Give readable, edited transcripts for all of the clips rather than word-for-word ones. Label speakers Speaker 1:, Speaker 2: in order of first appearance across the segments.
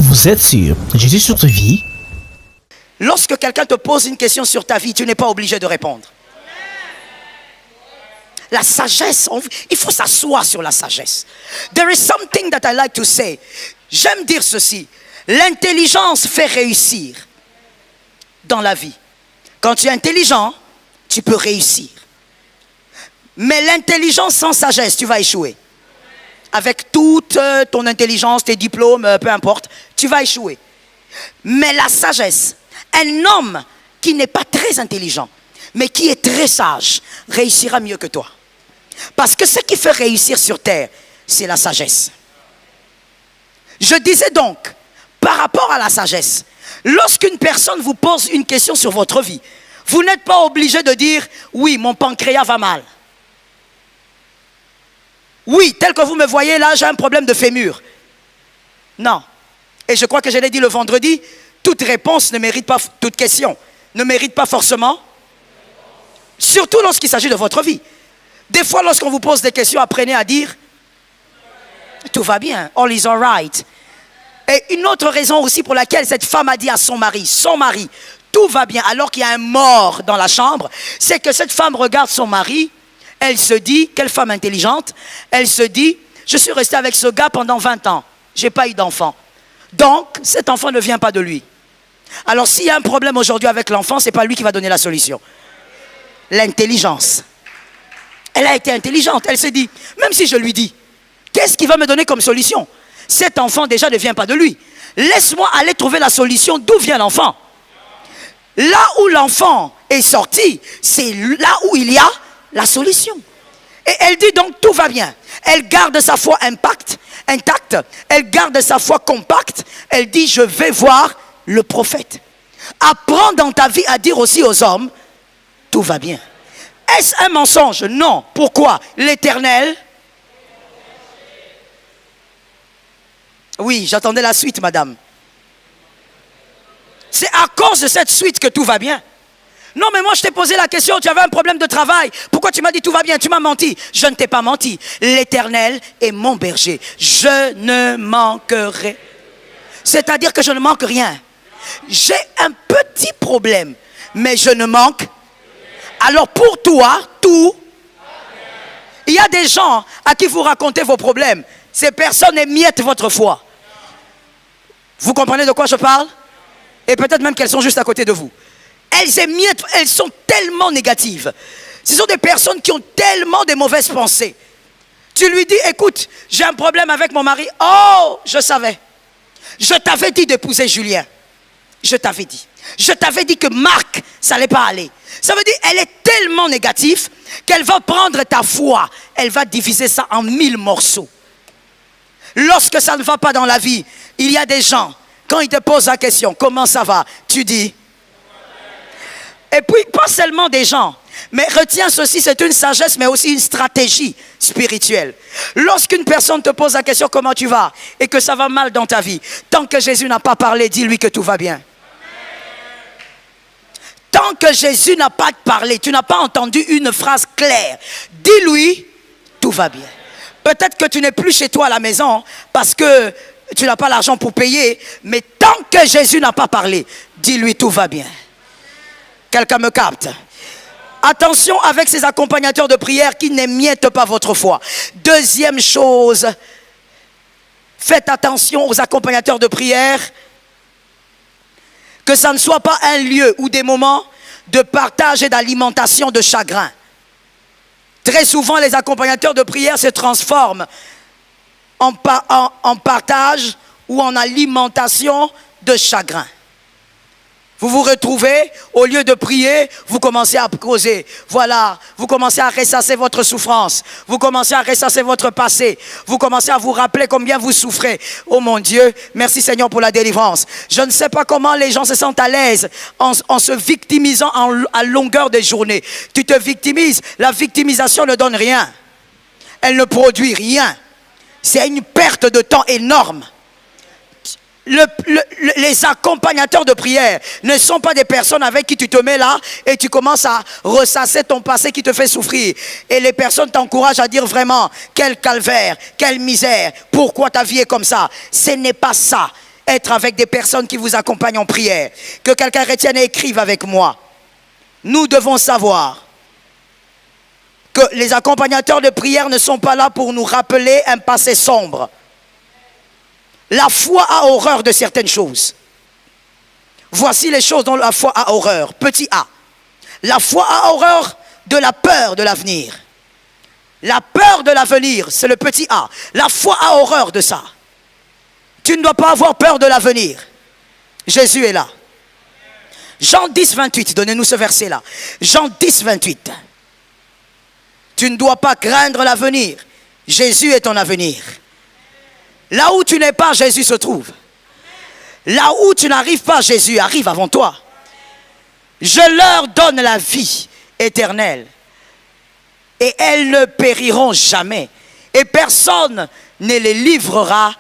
Speaker 1: Vous êtes sur Jésus sur ta vie.
Speaker 2: Lorsque quelqu'un te pose une question sur ta vie, tu n'es pas obligé de répondre. La sagesse, il faut s'asseoir sur la sagesse. There is something that I like to say. J'aime dire ceci. L'intelligence fait réussir dans la vie. Quand tu es intelligent, tu peux réussir. Mais l'intelligence sans sagesse, tu vas échouer. Avec toute ton intelligence, tes diplômes, peu importe, tu vas échouer. Mais la sagesse, un homme qui n'est pas très intelligent, mais qui est très sage, réussira mieux que toi. Parce que ce qui fait réussir sur terre, c'est la sagesse. Je disais donc, par rapport à la sagesse, lorsqu'une personne vous pose une question sur votre vie, vous n'êtes pas obligé de dire « Oui, mon pancréas va mal ». Oui, tel que vous me voyez là, j'ai un problème de fémur. Non. Et je crois que je l'ai dit le vendredi, toute réponse ne mérite pas, toute question ne mérite pas forcément, surtout lorsqu'il s'agit de votre vie. Des fois, lorsqu'on vous pose des questions, apprenez à dire « Tout va bien, all is all right ». Et une autre raison aussi pour laquelle cette femme a dit à son mari, tout va bien, alors qu'il y a un mort dans la chambre, c'est que cette femme regarde son mari, elle se dit, quelle femme intelligente, elle se dit, je suis restée avec ce gars pendant 20 ans, je n'ai pas eu d'enfant. Donc, cet enfant ne vient pas de lui. Alors, s'il y a un problème aujourd'hui avec l'enfant, ce n'est pas lui qui va donner la solution. L'intelligence. Elle a été intelligente, elle s'est dit, même si je lui dis, qu'est-ce qu'il va me donner comme solution? Cet enfant déjà ne vient pas de lui. Laisse-moi aller trouver la solution d'où vient l'enfant. Là où l'enfant est sorti, c'est là où il y a la solution. Et elle dit donc tout va bien. Elle garde sa foi intacte. Elle garde sa foi compacte. Elle dit je vais voir le prophète. Apprends dans ta vie à dire aussi aux hommes tout va bien. Est-ce un mensonge? Non. Pourquoi? L'Éternel. Oui, j'attendais la suite, madame. C'est à cause de cette suite que tout va bien. Non, mais moi, je t'ai posé la question, tu avais un problème de travail. Pourquoi tu m'as dit tout va bien? Tu m'as menti. Je ne t'ai pas menti. L'Éternel est mon berger. Je ne manquerai. C'est-à-dire que je ne manque rien. J'ai un petit problème, mais je ne manque. Alors pour toi, tout. Il y a des gens à qui vous racontez vos problèmes. Ces personnes émiettent votre foi. Vous comprenez de quoi je parle? Et peut-être même qu'elles sont juste à côté de vous. Elles émiettent, elles sont tellement négatives. Ce sont des personnes qui ont tellement de mauvaises pensées. Tu lui dis, écoute, j'ai un problème avec mon mari. Oh, je savais. Je t'avais dit d'épouser Julien. Je t'avais dit. Je t'avais dit que Marc, ça n'allait pas aller. Ça veut dire, elle est tellement négative qu'elle va prendre ta foi. Elle va diviser ça en 1000 morceaux. Lorsque ça ne va pas dans la vie, il y a des gens, quand ils te posent la question, comment ça va? Tu dis. Et puis, pas seulement des gens, mais retiens ceci, c'est une sagesse, mais aussi une stratégie spirituelle. Lorsqu'une personne te pose la question, comment tu vas? Et que ça va mal dans ta vie, tant que Jésus n'a pas parlé, dis-lui que tout va bien. Tant que Jésus n'a pas parlé, tu n'as pas entendu une phrase claire, dis-lui, tout va bien. Peut-être que tu n'es plus chez toi à la maison parce que tu n'as pas l'argent pour payer, mais tant que Jésus n'a pas parlé, dis-lui tout va bien. Quelqu'un me capte? Attention avec ces accompagnateurs de prière qui n'émiettent pas votre foi. Deuxième chose, faites attention aux accompagnateurs de prière, que ça ne soit pas un lieu ou des moments de partage et d'alimentation de chagrin. Très souvent, les accompagnateurs de prière se transforment en partage ou en alimentation de chagrin. Vous vous retrouvez, au lieu de prier, vous commencez à causer. Voilà, vous commencez à ressasser votre souffrance. Vous commencez à ressasser votre passé. Vous commencez à vous rappeler combien vous souffrez. Oh mon Dieu, merci Seigneur pour la délivrance. Je ne sais pas comment les gens se sentent à l'aise en se victimisant à longueur de journée. Tu te victimises, la victimisation ne donne rien. Elle ne produit rien. C'est une perte de temps énorme. Les accompagnateurs de prière ne sont pas des personnes avec qui tu te mets là et tu commences à ressasser ton passé qui te fait souffrir. Et les personnes t'encouragent à dire vraiment, quel calvaire, quelle misère, pourquoi ta vie est comme ça. Ce n'est pas ça. être avec des personnes qui vous accompagnent en prière. Que quelqu'un retienne et écrive avec moi. Nous devons savoir que les accompagnateurs de prière ne sont pas là pour nous rappeler un passé sombre. La foi a horreur de certaines choses. Voici les choses dont la foi a horreur. Petit a. La foi a horreur de la peur de l'avenir. La peur de l'avenir, c'est le petit a. La foi a horreur de ça. Tu ne dois pas avoir peur de l'avenir. Jésus est là. Jean 10, 28, donnez-nous ce verset-là. Jean 10, 28. Tu ne dois pas craindre l'avenir. Jésus est ton avenir. Là où tu n'es pas, Jésus se trouve. Là où tu n'arrives pas, Jésus arrive avant toi. Je leur donne la vie éternelle. Et elles ne périront jamais. Et personne ne les livrera,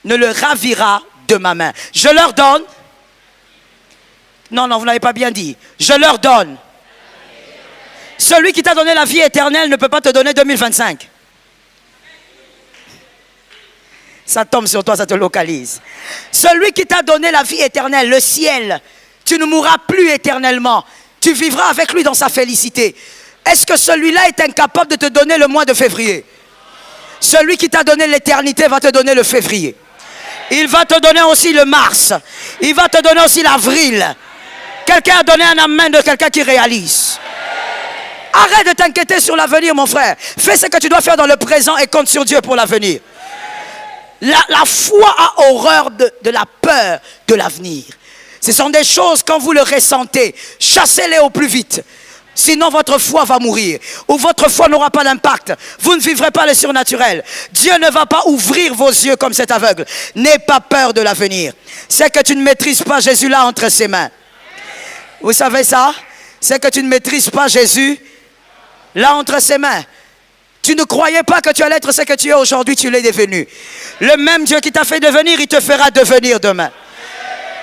Speaker 2: ne le ravira de ma main. Je leur donne. Non, vous n'avez pas bien dit. Je leur donne. Celui qui t'a donné la vie éternelle ne peut pas te donner 2025. Ça tombe sur toi, ça te localise. Celui qui t'a donné la vie éternelle, le ciel, tu ne mourras plus éternellement. Tu vivras avec lui dans sa félicité. Est-ce que celui-là est incapable de te donner le mois de février? Celui qui t'a donné l'éternité va te donner le février. Il va te donner aussi le mars. Il va te donner aussi l'avril. Quelqu'un a donné un amen de quelqu'un qui réalise. Arrête de t'inquiéter sur l'avenir, mon frère. Fais ce que tu dois faire dans le présent et compte sur Dieu pour l'avenir. La foi a horreur de la peur de l'avenir. Ce sont des choses, quand vous le ressentez, chassez-les au plus vite. Sinon, votre foi va mourir. Ou votre foi n'aura pas d'impact. Vous ne vivrez pas le surnaturel. Dieu ne va pas ouvrir vos yeux comme cet aveugle. N'aie pas peur de l'avenir. C'est que tu ne maîtrises pas Jésus là entre ses mains. Vous savez ça? C'est que tu ne maîtrises pas Jésus là entre ses mains. Tu ne croyais pas que tu allais être ce que tu es aujourd'hui, tu l'es devenu. Le même Dieu qui t'a fait devenir, il te fera devenir demain.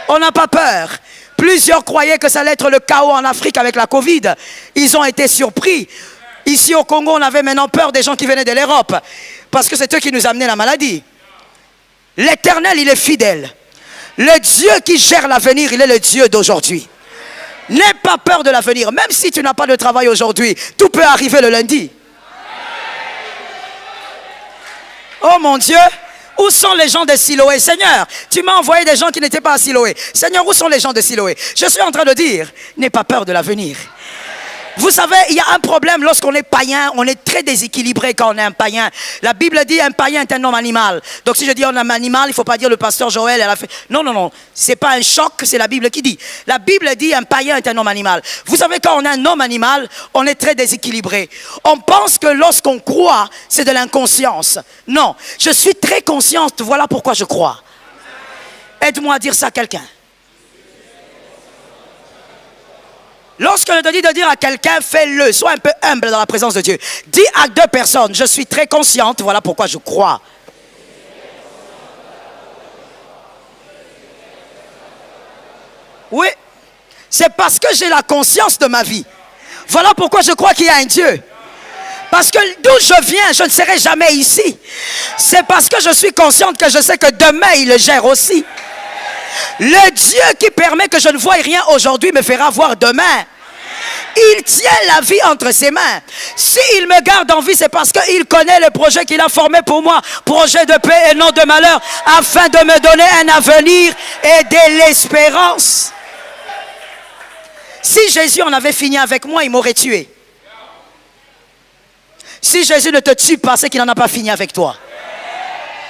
Speaker 2: On n'a pas peur. Plusieurs croyaient que ça allait être le chaos en Afrique avec la Covid. Ils ont été surpris. Ici au Congo, on avait maintenant peur des gens qui venaient de l'Europe. Parce que c'est eux qui nous amenaient la maladie. L'Éternel, il est fidèle. Le Dieu qui gère l'avenir, il est le Dieu d'aujourd'hui. N'aie pas peur de l'avenir. Même si tu n'as pas de travail aujourd'hui, tout peut arriver le lundi. Oh mon Dieu, où sont les gens de Siloé? Seigneur, tu m'as envoyé des gens qui n'étaient pas à Siloé. Seigneur, où sont les gens de Siloé? Je suis en train de dire, n'aie pas peur de l'avenir. Vous savez, il y a un problème lorsqu'on est païen, on est très déséquilibré quand on est un païen. La Bible dit un païen est un homme animal. Donc si je dis un homme animal, il ne faut pas dire le pasteur Joël, elle a fait... Non. C'est pas un choc, c'est la Bible qui dit. La Bible dit un païen est un homme animal. Vous savez, quand on est un homme animal, on est très déséquilibré. On pense que lorsqu'on croit, c'est de l'inconscience. Non, je suis très consciente, voilà pourquoi je crois. Aide-moi à dire ça à quelqu'un. Lorsque je te dis de dire à quelqu'un, fais-le. Sois un peu humble dans la présence de Dieu. Dis à deux personnes, je suis très consciente, voilà pourquoi je crois. Oui, c'est parce que j'ai la conscience de ma vie. Voilà pourquoi je crois qu'il y a un Dieu. Parce que d'où je viens, je ne serai jamais ici. C'est parce que je suis consciente que je sais que demain, il le gère aussi. Le Dieu qui permet que je ne voie rien aujourd'hui me fera voir demain. Il tient la vie entre ses mains. S'il me garde en vie, c'est parce qu'il connaît le projet qu'il a formé pour moi. Projet de paix et non de malheur, afin de me donner un avenir et de l'espérance. Si Jésus en avait fini avec moi, il m'aurait tué. Si Jésus ne te tue pas, c'est qu'il n'en a pas fini avec toi.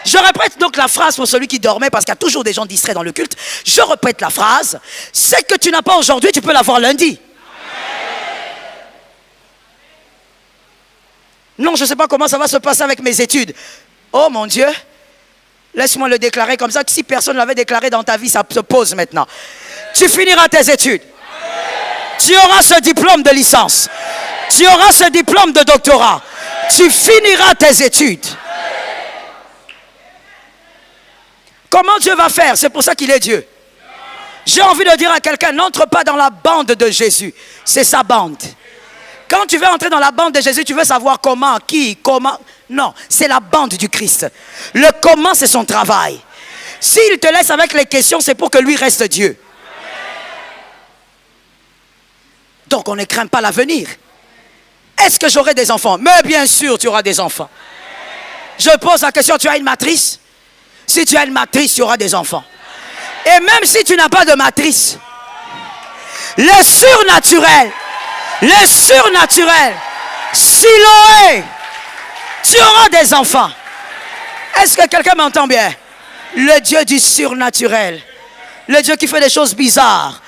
Speaker 2: Je répète donc la phrase pour celui qui dormait, parce qu'il y a toujours des gens distraits dans le culte. Je répète la phrase. Ce que tu n'as pas aujourd'hui, tu peux l'avoir lundi. Non, je ne sais pas comment ça va se passer avec mes études. Oh mon Dieu, laisse-moi le déclarer comme ça, que si personne ne l'avait déclaré dans ta vie, ça se pose maintenant. Tu finiras tes études. Tu auras ce diplôme de licence. Tu auras ce diplôme de doctorat. Tu finiras tes études. Comment Dieu va faire? C'est pour ça qu'il est Dieu. J'ai envie de dire à quelqu'un, n'entre pas dans la bande de Jésus. C'est sa bande. Quand tu veux entrer dans la bande de Jésus, tu veux savoir comment, qui, comment. Non, c'est la bande du Christ. Le comment, c'est son travail. S'il te laisse avec les questions, c'est pour que lui reste Dieu. Donc on ne craint pas l'avenir. Est-ce que j'aurai des enfants? Mais bien sûr, tu auras des enfants. Je pose la question, tu as une matrice? Si tu as une matrice, tu auras des enfants. Et même si tu n'as pas de matrice, le surnaturel, Siloé, tu auras des enfants. Est-ce que quelqu'un m'entend bien? Le Dieu du surnaturel, le Dieu qui fait des choses bizarres.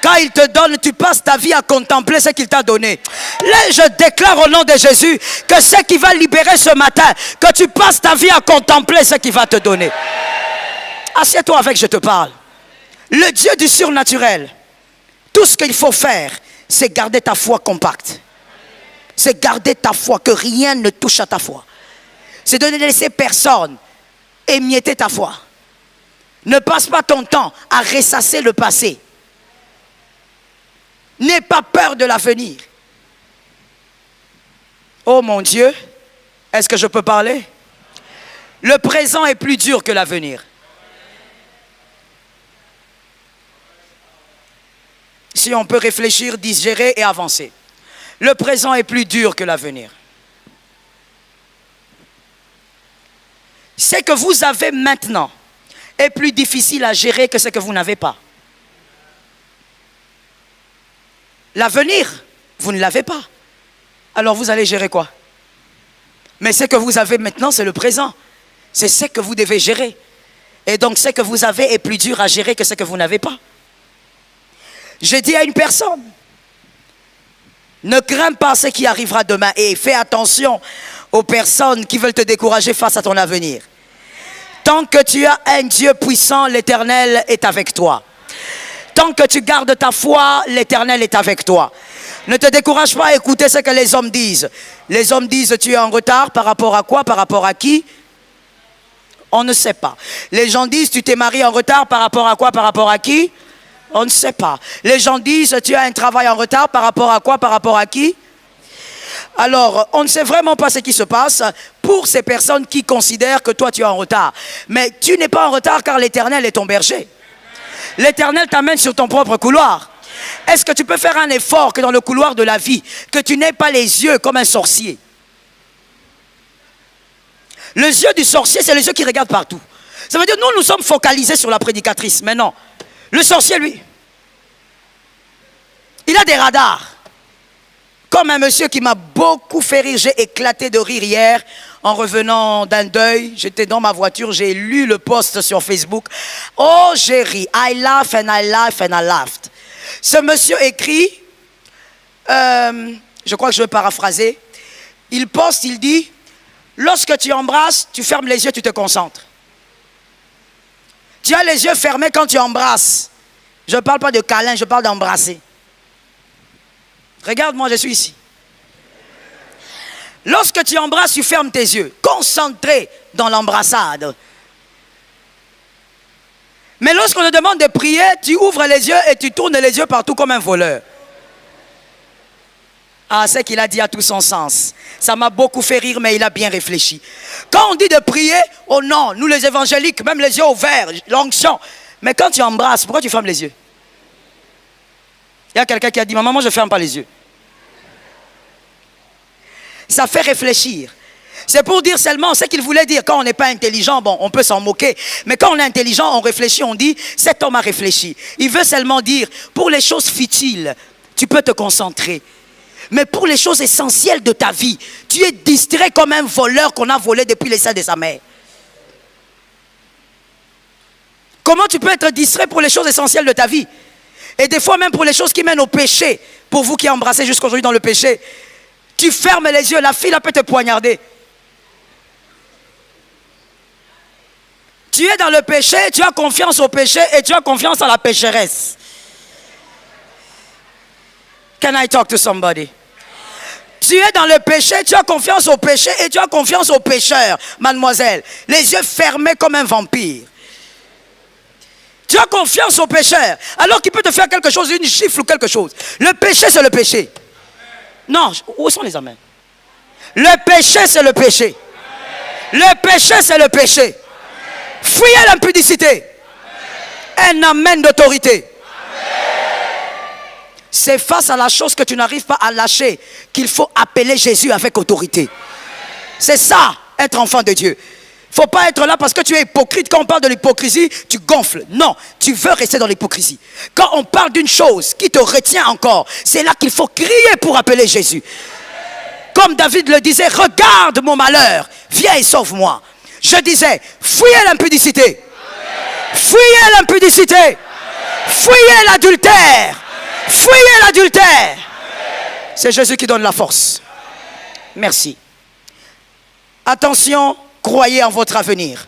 Speaker 2: Quand il te donne, tu passes ta vie à contempler ce qu'il t'a donné. Là, je déclare au nom de Jésus que ce qui va libérer ce matin, que tu passes ta vie à contempler ce qu'il va te donner. Assieds-toi avec, je te parle. Le Dieu du surnaturel, tout ce qu'il faut faire, c'est garder ta foi compacte. C'est garder ta foi, que rien ne touche à ta foi. C'est de ne laisser personne émietter ta foi. Ne passe pas ton temps à ressasser le passé. N'aie pas peur de l'avenir. Oh mon Dieu, est-ce que je peux parler? Le présent est plus dur que l'avenir. Si on peut réfléchir, digérer et avancer. Le présent est plus dur que l'avenir. Ce que vous avez maintenant est plus difficile à gérer que ce que vous n'avez pas. L'avenir, vous ne l'avez pas. Alors vous allez gérer quoi? Mais ce que vous avez maintenant, c'est le présent. C'est ce que vous devez gérer. Et donc ce que vous avez est plus dur à gérer que ce que vous n'avez pas. Je dis à une personne, ne crains pas ce qui arrivera demain et fais attention aux personnes qui veulent te décourager face à ton avenir. Tant que tu as un Dieu puissant, l'Éternel est avec toi. Tant que tu gardes ta foi, l'Éternel est avec toi. Ne te décourage pas à écouter ce que les hommes disent. Les hommes disent, tu es en retard par rapport à quoi? Par rapport à qui? On ne sait pas. Les gens disent, tu t'es marié en retard par rapport à quoi? Par rapport à qui? On ne sait pas. Les gens disent, tu as un travail en retard par rapport à quoi? Par rapport à qui? Alors, on ne sait vraiment pas ce qui se passe pour ces personnes qui considèrent que toi, tu es en retard. Mais tu n'es pas en retard car l'Éternel est ton berger. L'Éternel t'amène sur ton propre couloir. Est-ce que tu peux faire un effort que dans le couloir de la vie, que tu n'aies pas les yeux comme un sorcier? Les yeux du sorcier, c'est les yeux qui regardent partout. Ça veut dire, nous sommes focalisés sur la prédicatrice. Mais non, le sorcier, lui, il a des radars. Comme un monsieur qui m'a beaucoup fait rire. J'ai éclaté de rire hier en revenant d'un deuil. J'étais dans ma voiture, j'ai lu le post sur Facebook. Oh, j'ai ri. I laugh and I laugh and I laughed. Ce monsieur écrit, je crois que je vais paraphraser. Il poste, il dit, lorsque tu embrasses, tu fermes les yeux, tu te concentres. Tu as les yeux fermés quand tu embrasses. Je ne parle pas de câlin, je parle d'embrasser. Regarde-moi, je suis ici. Lorsque tu embrasses, tu fermes tes yeux, concentré dans l'embrassade. Mais lorsqu'on te demande de prier, tu ouvres les yeux et tu tournes les yeux partout comme un voleur. Ah, ce qu'il a dit a tout son sens. Ça m'a beaucoup fait rire, mais il a bien réfléchi. Quand on dit de prier, oh non, nous les évangéliques, même les yeux ouverts, l'onction. Mais quand tu embrasses, pourquoi tu fermes les yeux? Il y a quelqu'un qui a dit, maman, je ne ferme pas les yeux. Ça fait réfléchir. C'est pour dire seulement ce qu'il voulait dire. Quand on n'est pas intelligent, bon, on peut s'en moquer. Mais quand on est intelligent, on réfléchit, on dit, cet homme a réfléchi. Il veut seulement dire, pour les choses futiles, tu peux te concentrer. Mais pour les choses essentielles de ta vie, tu es distrait comme un voleur qu'on a volé depuis les seins de sa mère. Comment tu peux être distrait pour les choses essentielles de ta vie? Et des fois même pour les choses qui mènent au péché. Pour vous qui embrassez jusqu'aujourd'hui dans le péché, tu fermes les yeux, la fille là peut te poignarder. Tu es dans le péché, tu as confiance au péché et tu as confiance à la pécheresse. Can I talk to somebody? Tu es dans le péché, tu as confiance au péché et tu as confiance au pécheur, mademoiselle. Les yeux fermés comme un vampire. Tu as confiance au pécheur, alors qu'il peut te faire quelque chose, une gifle ou quelque chose. Le péché, c'est le péché. Non, où sont les amens? Le péché, c'est le péché. Le péché, c'est le péché. Fuyez l'impudicité. Un amen d'autorité. C'est face à la chose que tu n'arrives pas à lâcher qu'il faut appeler Jésus avec autorité. C'est ça, être enfant de Dieu. Il ne faut pas être là parce que tu es hypocrite. Quand on parle de l'hypocrisie, tu gonfles. Non, tu veux rester dans l'hypocrisie. Quand on parle d'une chose qui te retient encore, c'est là qu'il faut crier pour appeler Jésus. Comme David le disait, regarde mon malheur, viens et sauve-moi. Je disais, fuyez l'impudicité. Fuyez l'impudicité. Fuyez l'adultère. Fuyez l'adultère. C'est Jésus qui donne la force. Merci. Attention, croyez en votre avenir.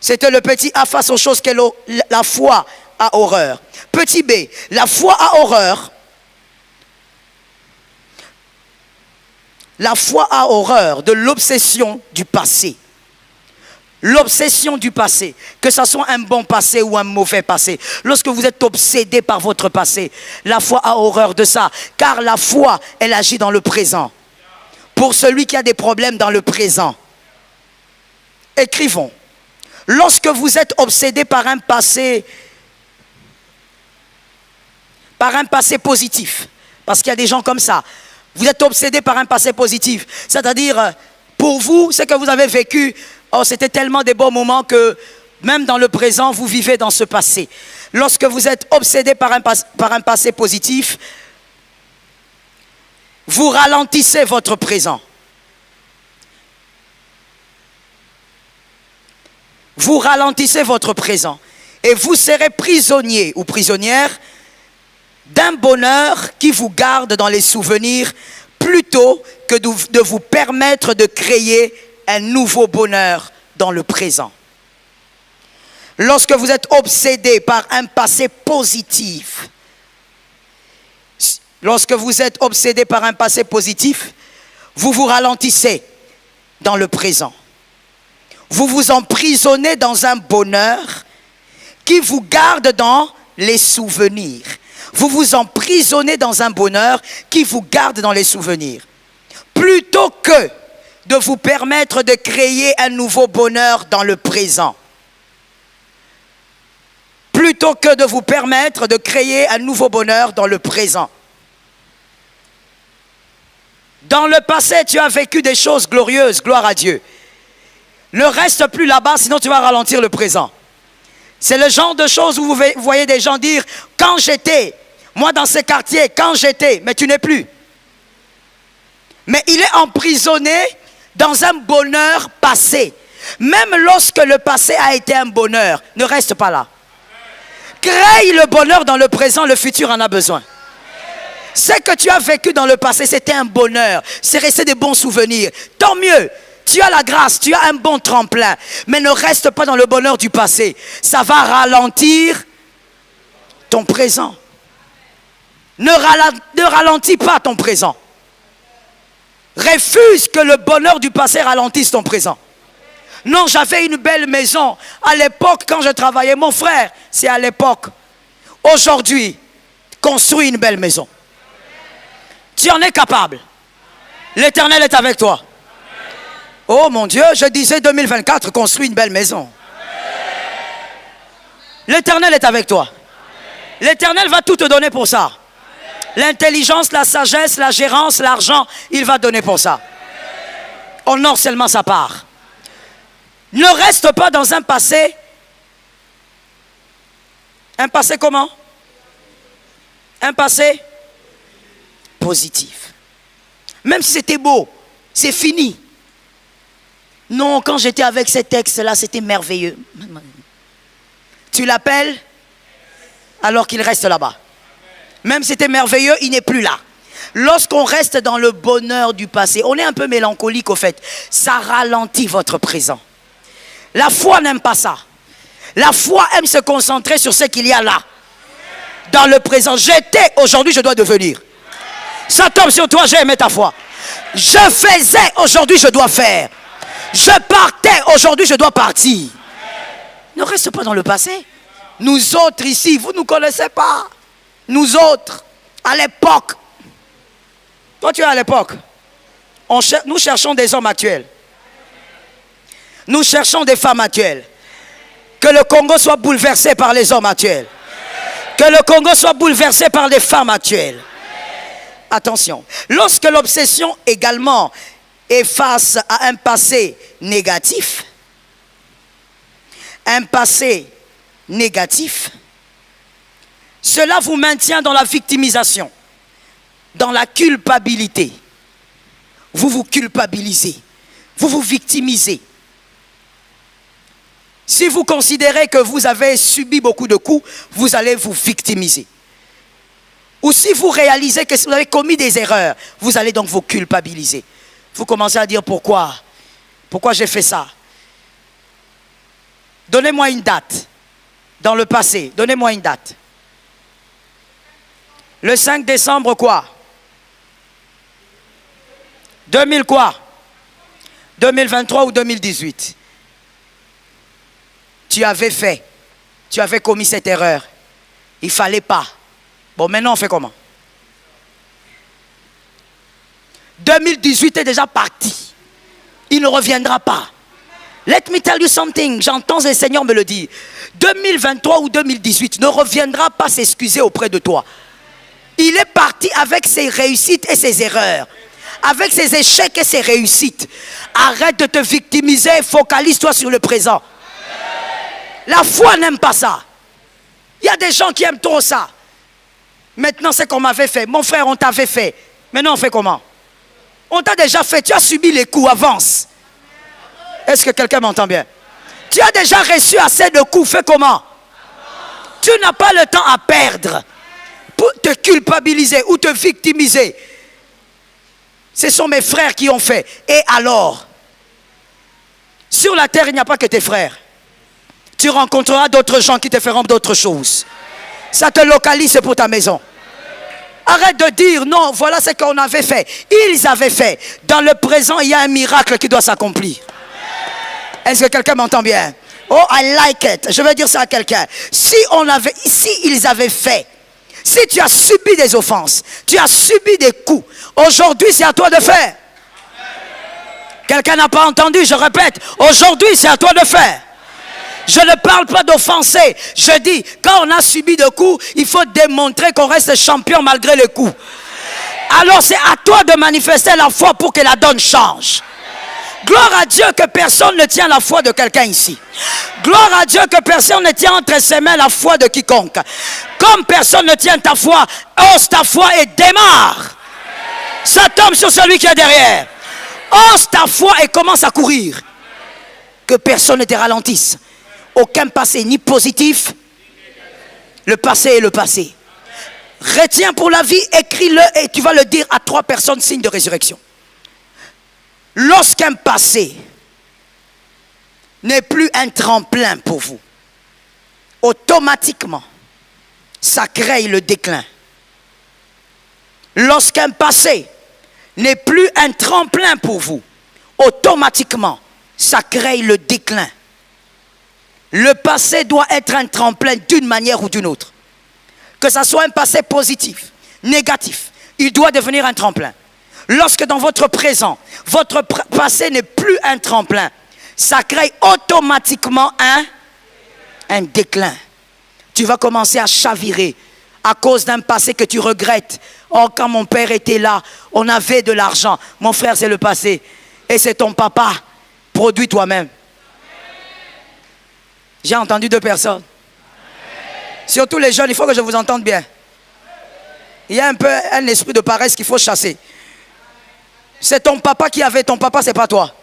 Speaker 2: C'était le petit A face aux choses que la foi a horreur. Petit B, la foi a horreur. La foi a horreur de l'obsession du passé. L'obsession du passé, que ce soit un bon passé ou un mauvais passé. Lorsque vous êtes obsédé par votre passé, la foi a horreur de ça. Car la foi, elle agit dans le présent. Pour celui qui a des problèmes dans le présent. Écrivons. Lorsque vous êtes obsédé par un passé positif, parce qu'il y a des gens comme ça, vous êtes obsédé par un passé positif, c'est-à-dire, pour vous, ce que vous avez vécu, oh, c'était tellement des bons moments que même dans le présent, vous vivez dans ce passé. Lorsque vous êtes obsédé par un passé positif, vous ralentissez votre présent. Vous ralentissez votre présent. Et vous serez prisonnier ou prisonnière d'un bonheur qui vous garde dans les souvenirs plutôt que de vous permettre de créer un nouveau bonheur dans le présent. Lorsque vous êtes obsédé par un passé positif, vous vous ralentissez dans le présent. Vous vous emprisonnez dans un bonheur qui vous garde dans les souvenirs. Vous vous emprisonnez dans un bonheur qui vous garde dans les souvenirs. Plutôt que de vous permettre de créer un nouveau bonheur dans le présent. Plutôt que de vous permettre de créer un nouveau bonheur dans le présent. Dans le passé, tu as vécu des choses glorieuses, gloire à Dieu. Ne reste plus là-bas, sinon tu vas ralentir le présent. C'est le genre de choses où vous voyez des gens dire « Quand j'étais, moi dans ces quartiers, quand j'étais », mais tu n'es plus. Mais il est emprisonné dans un bonheur passé. Même lorsque le passé a été un bonheur, ne reste pas là. Crée le bonheur dans le présent, le futur en a besoin. Ce que tu as vécu dans le passé, c'était un bonheur. C'est resté des bons souvenirs. Tant mieux. Tu as la grâce, tu as un bon tremplin. Mais ne reste pas dans le bonheur du passé. Ça va ralentir ton présent. Ne ralentis pas ton présent. Refuse que le bonheur du passé ralentisse ton présent. Non, j'avais une belle maison. À l'époque, quand je travaillais, mon frère, c'est à l'époque. Aujourd'hui, construis une belle maison. Tu en es capable. L'Éternel est avec toi. Oh mon Dieu, je disais 2024, construis une belle maison. L'Éternel est avec toi. L'Éternel va tout te donner pour ça. L'intelligence, la sagesse, la gérance, l'argent, il va donner pour ça. Honore seulement sa part. Ne reste pas dans un passé. Un passé comment? Un passé positif. Même si c'était beau, c'est fini. Non, quand j'étais avec ces textes-là, c'était merveilleux. Tu l'appelles alors qu'il reste là-bas. Même si c'était merveilleux, il n'est plus là. Lorsqu'on reste dans le bonheur du passé, on est un peu mélancolique au fait. Ça ralentit votre présent. La foi n'aime pas ça. La foi aime se concentrer sur ce qu'il y a là. Dans le présent. J'étais, aujourd'hui je dois devenir. Ça tombe sur toi, j'ai aimé ta foi. Je faisais, aujourd'hui je dois faire. Je partais, aujourd'hui je dois partir. Ne reste pas dans le passé. Nous autres ici, vous ne nous connaissez pas. Nous autres, à l'époque. Toi tu es à l'époque. Nous cherchons des hommes actuels. Nous cherchons des femmes actuelles. Que le Congo soit bouleversé par les hommes actuels. Que le Congo soit bouleversé par les femmes actuelles. Attention, lorsque l'obsession également est face à un passé négatif, cela vous maintient dans la victimisation, dans la culpabilité. Vous vous culpabilisez, vous vous victimisez. Si vous considérez que vous avez subi beaucoup de coups, vous allez vous victimiser. Ou si vous réalisez que vous avez commis des erreurs, vous allez donc vous culpabiliser. Vous commencez à dire pourquoi j'ai fait ça. Donnez-moi une date dans le passé. Donnez-moi une date. Le 5 décembre quoi? 2000 quoi? 2023 ou 2018? Tu avais commis cette erreur. Il ne fallait pas. Bon, maintenant on fait comment? 2018 est déjà parti. Il ne reviendra pas. Let me tell you something. J'entends le Seigneur me le dire. 2023 ou 2018 ne reviendra pas s'excuser auprès de toi. Il est parti avec ses réussites et ses erreurs. Avec ses échecs et ses réussites. Arrête de te victimiser. Focalise-toi sur le présent. La foi n'aime pas ça. Il y a des gens qui aiment trop ça. Maintenant, c'est qu'on m'avait fait. Mon frère, on t'avait fait. Maintenant, on fait comment? On t'a déjà fait. Tu as subi les coups. Avance. Est-ce que quelqu'un m'entend bien? Tu as déjà reçu assez de coups. Fais comment? Tu n'as pas le temps à perdre pour te culpabiliser ou te victimiser. Ce sont mes frères qui ont fait. Et alors? Sur la terre, il n'y a pas que tes frères. Tu rencontreras d'autres gens qui te feront d'autres choses. Ça te localise pour ta maison. Arrête de dire non, voilà ce qu'on avait fait. Ils avaient fait. Dans le présent, il y a un miracle qui doit s'accomplir. Est-ce que quelqu'un m'entend bien? Oh, I like it. Je vais dire ça à quelqu'un. Si ils avaient fait, si tu as subi des offenses, tu as subi des coups, aujourd'hui c'est à toi de faire. Quelqu'un n'a pas entendu, je répète. Aujourd'hui c'est à toi de faire. Je ne parle pas d'offenser. Je dis, quand on a subi de coups, il faut démontrer qu'on reste champion malgré les coups. Alors c'est à toi de manifester la foi pour que la donne change. Gloire à Dieu que personne ne tient la foi de quelqu'un ici. Gloire à Dieu que personne ne tient entre ses mains la foi de quiconque. Comme personne ne tient ta foi, ose ta foi et démarre. Ça tombe sur celui qui est derrière. Ose ta foi et commence à courir. Que personne ne te ralentisse. Aucun passé, ni positif. Le passé est le passé. Retiens pour la vie, écris-le et tu vas le dire à 3 personnes, signe de résurrection. Lorsqu'un passé n'est plus un tremplin pour vous, automatiquement, ça crée le déclin. Lorsqu'un passé n'est plus un tremplin pour vous, automatiquement, ça crée le déclin. Le passé doit être un tremplin d'une manière ou d'une autre. Que ça soit un passé positif, négatif, il doit devenir un tremplin. Lorsque dans votre présent, votre passé n'est plus un tremplin, ça crée automatiquement un déclin. Tu vas commencer à chavirer à cause d'un passé que tu regrettes. Oh, quand mon père était là, on avait de l'argent. Mon frère, c'est le passé. Et c'est ton papa. Produis toi-même. J'ai entendu 2 personnes. Surtout les jeunes, il faut que je vous entende bien. Il y a un peu un esprit de paresse qu'il faut chasser. C'est ton papa qui avait, ton papa, c'est pas toi.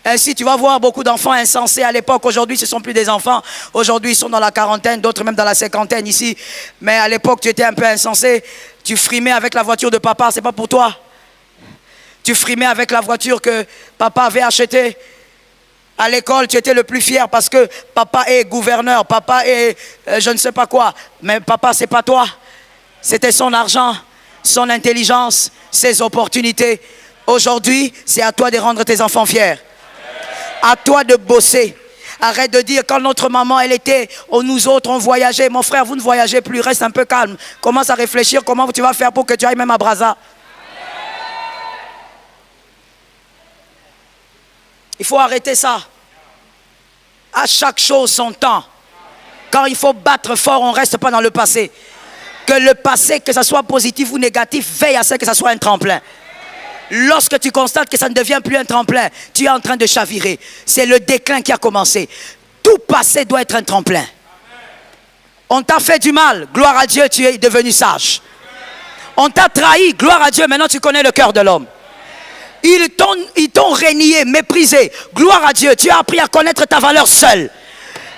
Speaker 2: Ainsi, tu vas voir beaucoup d'enfants insensés à l'époque. Aujourd'hui, ce ne sont plus des enfants. Aujourd'hui, ils sont dans la quarantaine, d'autres même dans la cinquantaine ici. Mais à l'époque, tu étais un peu insensé. Tu frimais avec la voiture de papa, c'est pas pour toi. Tu frimais avec la voiture que papa avait achetée. À l'école, tu étais le plus fier parce que papa est gouverneur, papa est je ne sais pas quoi. Mais papa, c'est pas toi. C'était son argent, son intelligence, ses opportunités. Aujourd'hui, c'est à toi de rendre tes enfants fiers. À toi de bosser. Arrête de dire quand notre maman, elle était, nous autres, on voyageait. Mon frère, vous ne voyagez plus, reste un peu calme. Commence à réfléchir comment tu vas faire pour que tu ailles même à Brazza. Il faut arrêter ça. À chaque chose son temps. Quand il faut battre fort, on ne reste pas dans le passé. Que le passé, que ce soit positif ou négatif, veille à ce que ce soit un tremplin. Lorsque tu constates que ça ne devient plus un tremplin, tu es en train de chavirer. C'est le déclin qui a commencé. Tout passé doit être un tremplin. On t'a fait du mal, gloire à Dieu, tu es devenu sage. On t'a trahi, gloire à Dieu, maintenant tu connais le cœur de l'homme. Ils t'ont régné, méprisé, gloire à Dieu, tu as appris à connaître ta valeur seule.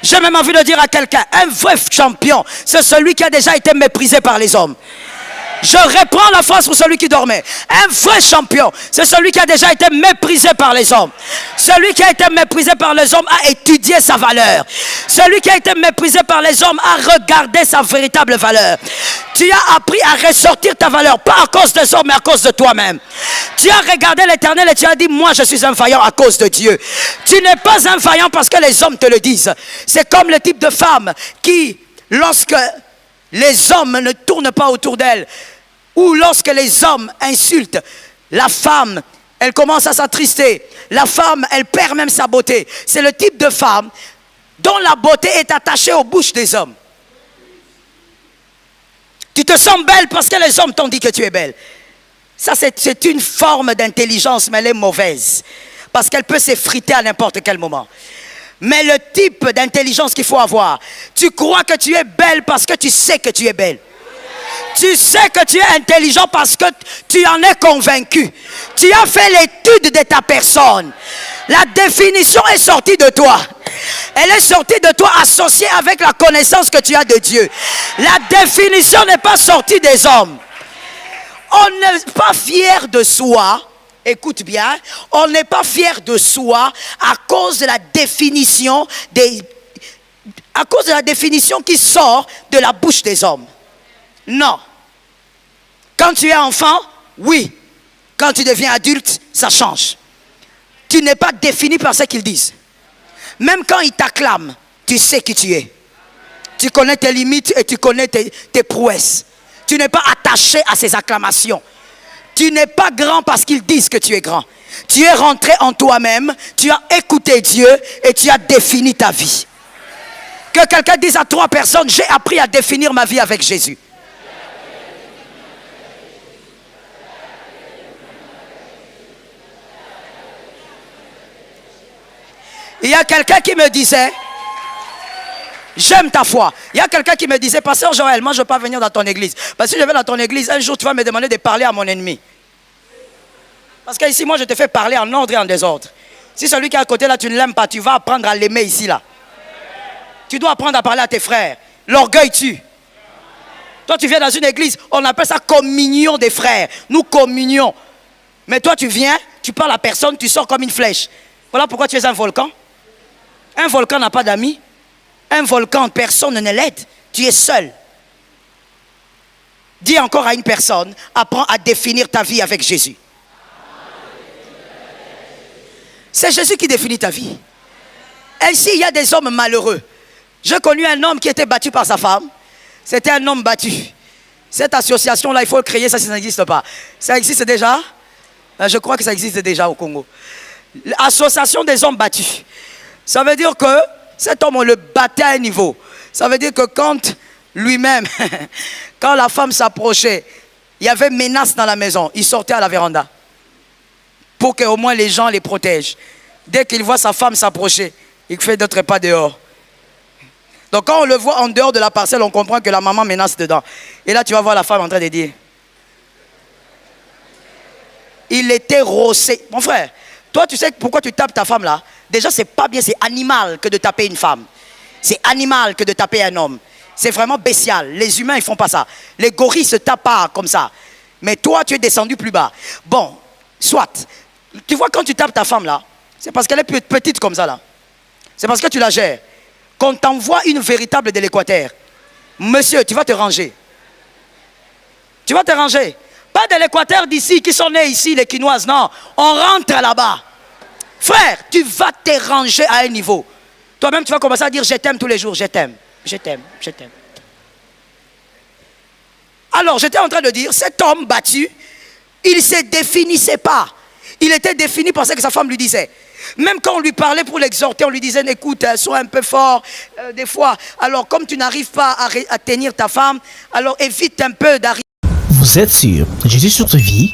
Speaker 2: J'ai même envie de dire à quelqu'un, un vrai champion, c'est celui qui a déjà été méprisé par les hommes. Je reprends la phrase pour celui qui dormait. Un vrai champion, c'est celui qui a déjà été méprisé par les hommes. Celui qui a été méprisé par les hommes a étudié sa valeur. Celui qui a été méprisé par les hommes a regardé sa véritable valeur. Tu as appris à ressortir ta valeur, pas à cause des hommes, mais à cause de toi-même. Tu as regardé l'Éternel et tu as dit, moi je suis un vaillant à cause de Dieu. Tu n'es pas un vaillant parce que les hommes te le disent. C'est comme le type de femme qui, lorsque les hommes ne tournent pas autour d'elle, ou lorsque les hommes insultent, la femme, elle commence à s'attrister. La femme, elle perd même sa beauté. C'est le type de femme dont la beauté est attachée aux bouches des hommes. Tu te sens belle parce que les hommes t'ont dit que tu es belle. Ça, c'est une forme d'intelligence, mais elle est mauvaise. Parce qu'elle peut s'effriter à n'importe quel moment. Mais le type d'intelligence qu'il faut avoir, tu crois que tu es belle parce que tu sais que tu es belle. Tu sais que tu es intelligent parce que tu en es convaincu. Tu as fait l'étude de ta personne. La définition est sortie de toi. Elle est sortie de toi associée avec la connaissance que tu as de Dieu. La définition n'est pas sortie des hommes. On n'est pas fier de soi. Écoute bien. On n'est pas fier de soi à cause de la définition qui sort de la bouche des hommes. Non. Quand tu es enfant, oui. Quand tu deviens adulte, ça change. Tu n'es pas défini par ce qu'ils disent. Même quand ils t'acclament, tu sais qui tu es. Tu connais tes limites et tu connais tes prouesses. Tu n'es pas attaché à ces acclamations. Tu n'es pas grand parce qu'ils disent que tu es grand. Tu es rentré en toi-même, tu as écouté Dieu et tu as défini ta vie. Que quelqu'un dise à 3 personnes, j'ai appris à définir ma vie avec Jésus. Il y a quelqu'un qui me disait, j'aime ta foi. Il y a quelqu'un qui me disait, pasteur Joël, moi je ne veux pas venir dans ton église. Parce que si je vais dans ton église, un jour tu vas me demander de parler à mon ennemi. Parce qu'ici, moi je te fais parler en ordre et en désordre. Si celui qui est à côté là, tu ne l'aimes pas, tu vas apprendre à l'aimer ici là. Tu dois apprendre à parler à tes frères. L'orgueil tue. Toi tu viens dans une église, on appelle ça communion des frères. Nous communions. Mais toi tu viens, tu parles à personne, tu sors comme une flèche. Voilà pourquoi tu es un volcan. Un volcan n'a pas d'amis. Un volcan, personne ne l'aide. Tu es seul. Dis encore à une personne, apprends à définir ta vie avec Jésus. C'est Jésus qui définit ta vie. Et ici, il y a des hommes malheureux. J'ai connu un homme qui était battu par sa femme. C'était un homme battu. Cette association-là, il faut le créer, ça n'existe pas. Ça existe déjà? Je crois que ça existe déjà au Congo. L'association des hommes battus. Ça veut dire que cet homme, on le battait à un niveau. Ça veut dire que quand lui-même, quand la femme s'approchait, il y avait menace dans la maison, il sortait à la véranda. Pour qu'au moins les gens les protègent. Dès qu'il voit sa femme s'approcher, il fait d'autres pas dehors. Donc quand on le voit en dehors de la parcelle, on comprend que la maman menace dedans. Et là, tu vas voir la femme en train de dire. Il était rossé. Mon frère, toi, tu sais pourquoi tu tapes ta femme là? Déjà, c'est pas bien, c'est animal que de taper une femme. C'est animal que de taper un homme. C'est vraiment bestial. Les humains, ils font pas ça. Les gorilles se tapent pas comme ça. Mais toi, tu es descendu plus bas. Bon, soit. Tu vois, quand tu tapes ta femme là, c'est parce qu'elle est petite comme ça là. C'est parce que tu la gères. Qu'on t'envoie une véritable de l'Équateur. Monsieur, tu vas te ranger. Tu vas te ranger. Pas de l'Équateur d'ici, qui sont nés ici, les Quinoises, non. On rentre là-bas. Frère, tu vas te ranger à un niveau. Toi-même, tu vas commencer à dire, je t'aime tous les jours, je t'aime, je t'aime, je t'aime. Alors, j'étais en train de dire, cet homme battu, il ne se définissait pas. Il était défini par ce que sa femme lui disait. Même quand on lui parlait pour l'exhorter, on lui disait, écoute, sois un peu fort des fois. Alors comme tu n'arrives pas à tenir ta femme, alors évite un peu d'arriver.
Speaker 1: Vous êtes sur Jésus sur ta vie?